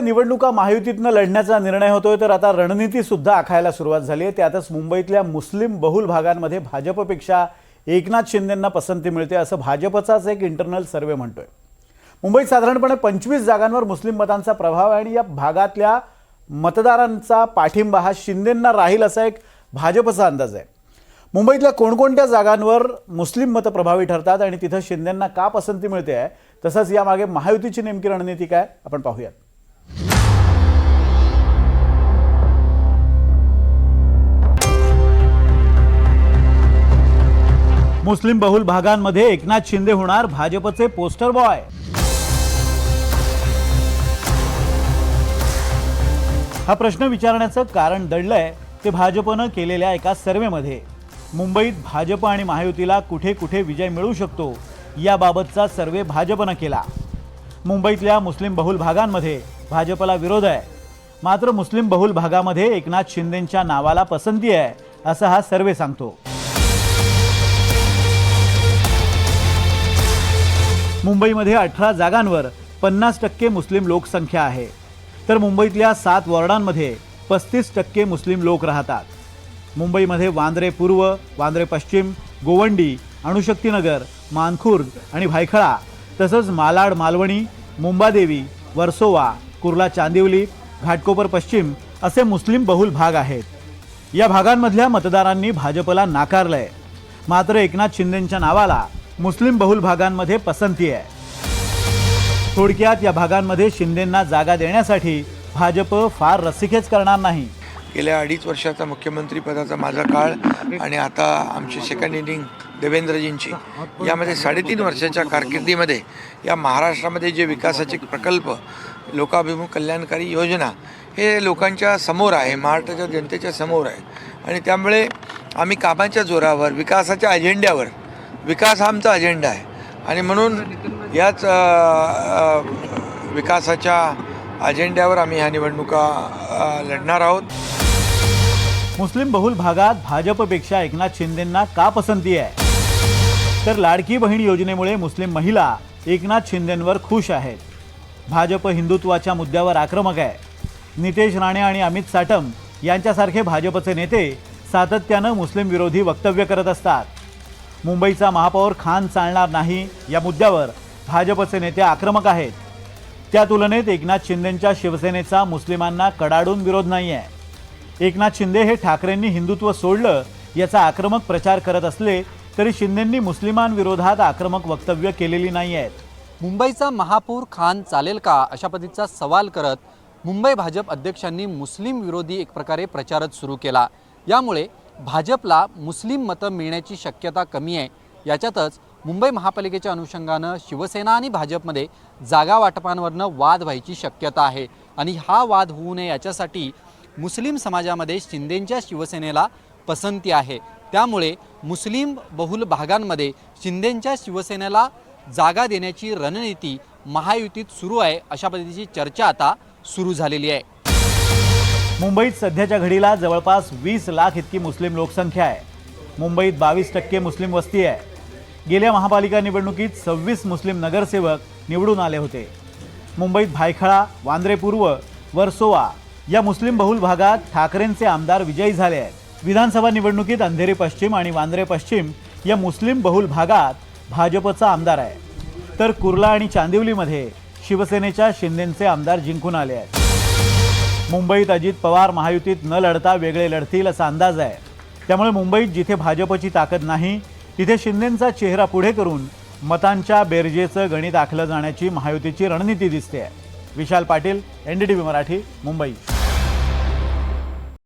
निवडणुका महायुतीतनं लढण्याचा निर्णय होतोय, तर आता रणनीती सुद्धा आखायला सुरुवात झाली आहे। त्यातच मुंबईतल्या मुस्लिम बहुल भागांमध्ये भाजपपेक्षा एकनाथ शिंदेंना पसंती मिळते असं भाजपचाच एक इंटरनल सर्व्हे म्हणतोय। मुंबईत साधारणपणे 25 जागांवर मुस्लिम मतांचा प्रभाव आहे आणि या भागातल्या मतदारांचा पाठिंबा हा शिंदेंना राहील असा एक भाजपचा अंदाज आहे। मुंबईतल्या कोणकोणत्या जागांवर मुस्लिम मत प्रभावी ठरतात आणि तिथं शिंदेंना का पसंती मिळते आहे, तसंच यामागे महायुतीची नेमकी रणनीती काय आपण पाहूयात। मुस्लिम बहुल भागांमध्ये एकनाथ शिंदे होणार भाजपचे पोस्टर बॉय। हा प्रश्न विचारण्याचं कारण दडलंय ते भाजपनं केलेल्या एका सर्व्हेमध्ये। मुंबईत भाजप आणि महायुतीला कुठे कुठे विजय मिळू शकतो याबाबतचा सर्व्हे भाजपनं केला। मुंबईतल्या मुस्लिम बहुल भागांमध्ये भाजपला विरोध आहे, मात्र मुस्लिम बहुल भागामध्ये एकनाथ शिंदेंच्या नावाला पसंती आहे असं हा सर्व्हे सांगतो। मुंबईमध्ये 18 जागांवर 50% मुस्लिम लोकसंख्या आहे, तर मुंबईतल्या 7 वॉर्डांमध्ये 35% मुस्लिम लोक राहतात। मुंबईमध्ये वांद्रे पूर्व, वांद्रे पश्चिम, गोवंडी, अणुशक्तीनगर, मानखुर्द आणि भायखळा तसंच मालाड, मालवणी, मुंबादेवी, वर्सोवा, कुर्ला, चांदिवली, घाटकोपर पश्चिम असे मुस्लिम बहुल भाग आहेत। या भागांमधल्या मतदारांनी भाजपला नाकारलंय, मात्र एकनाथ शिंदेंच्या नावाला मुस्लिम बहुल भागांमध्ये पसंती आहे। थोडक्यात या भागांमध्ये शिंदेंना जागा देण्यासाठी भाजप फार रस्सीखेच करणार नाही। गेल्या 2.5 वर्षाचा मुख्यमंत्री पदाचा माझा काळ आणि आता आमची सेकंड इनिंग देवेंद्रजींची, यामध्ये 3.5 वर्षाच्या कारकिर्दीमध्ये या महाराष्ट्रामध्ये जे विकासाचे प्रकल्प, लोकाभिमुख कल्याणकारी योजना हे लोकांच्या समोर आहे, महाराष्ट्राच्या जनतेच्या समोर आहे आणि त्यामुळे आम्ही कामाच्या जोरावर, विकासाच्या अजेंड्यावर, विकास हा आमचा अजेंडा आहे आणि म्हणून याच विकासाच्या अजेंड्यावर आम्ही ह्या निवडणुका लढणार आहोत। मुस्लिम बहुल भागात भाजपपेक्षा एकनाथ शिंदेंना का पसंती आहे, तर लाडकी बहीण योजनेमुळे मुस्लिम महिला एकनाथ शिंदेंवर खुश आहेत। भाजप हिंदुत्वाच्या मुद्द्यावर आक्रमक आहे। नितेश राणे आणि अमित साटम यांच्यासारखे भाजपचे नेते सातत्यानं मुस्लिम विरोधी वक्तव्य करत असतात। मुंबईचा महापौर खान चालणार नाही या मुद्द्यावर भाजपचे नेते आक्रमक आहेत। त्या तुलनेत एकनाथ शिंदेंच्या शिवसेनेचा मुस्लिमांना कडाडून विरोध नाही आहे। एकनाथ शिंदे हे ठाकरेंनी हिंदुत्व सोडलं याचा आक्रमक प्रचार करत असले तरी शिंदेंनी मुस्लिमांविरोधात आक्रमक वक्तव्य केलेली नाही आहेत। मुंबईचा महापौर खान चालेल का अशा पद्धतीचा सवाल करत मुंबई भाजप अध्यक्षांनी मुस्लिम विरोधी एक प्रकारे प्रचारच सुरू केला। यामुळे भाजपला मुस्लिम मतं मिळण्याची शक्यता कमी आहे। याच्यातच मुंबई महापालिकेच्या अनुषंगानं शिवसेना आणि भाजपमध्ये जागा वाटपांवरनं वाद व्हायची शक्यता आहे आणि हा वाद होऊ नये याच्यासाठी मुस्लिम समाजामध्ये शिंदेंच्या शिवसेनेला पसंती आहे। त्यामुळे मुस्लिम बहुल भागांमध्ये शिंदेंच्या शिवसेनेला जागा देण्याची रणनीती महायुतीत सुरू आहे अशा पद्धतीची चर्चा आता सुरू झालेली आहे। मुंबईत सध्याच्या घडीला जवळपास 20 लाख इतकी मुस्लिम लोकसंख्या आहे। मुंबईत 22% मुस्लिम वस्ती आहे। गेल्या महापालिका निवडणुकीत 26 मुस्लिम नगरसेवक निवडून आले होते। मुंबईत भायखळा, वांद्रे पूर्व, वर्सोवा या मुस्लिम बहुल भागात ठाकरेंचे आमदार विजयी झाले आहेत। विधानसभा निवडणुकीत अंधेरी पश्चिम आणि वांद्रे पश्चिम या मुस्लिम बहुल भागात भाजपचा आमदार आहे, तर कुर्ला आणि चांदिवलीमध्ये शिवसेनेच्या शिंदेंचे आमदार जिंकून आले आहेत। मुंबईत अजित पवार महायुतीत न लढता वेगळे लढतील असा अंदाज आहे। त्यामुळे मुंबईत जिथे भाजपची ताकद नाही तिथे शिंदेंचा चेहरा पुढे करून मतांच्या बेरजेचं गणित आखलं जाण्याची महायुतीची रणनीती दिसते आहे। विशाल पाटील, NDTV मराठी, मुंबई।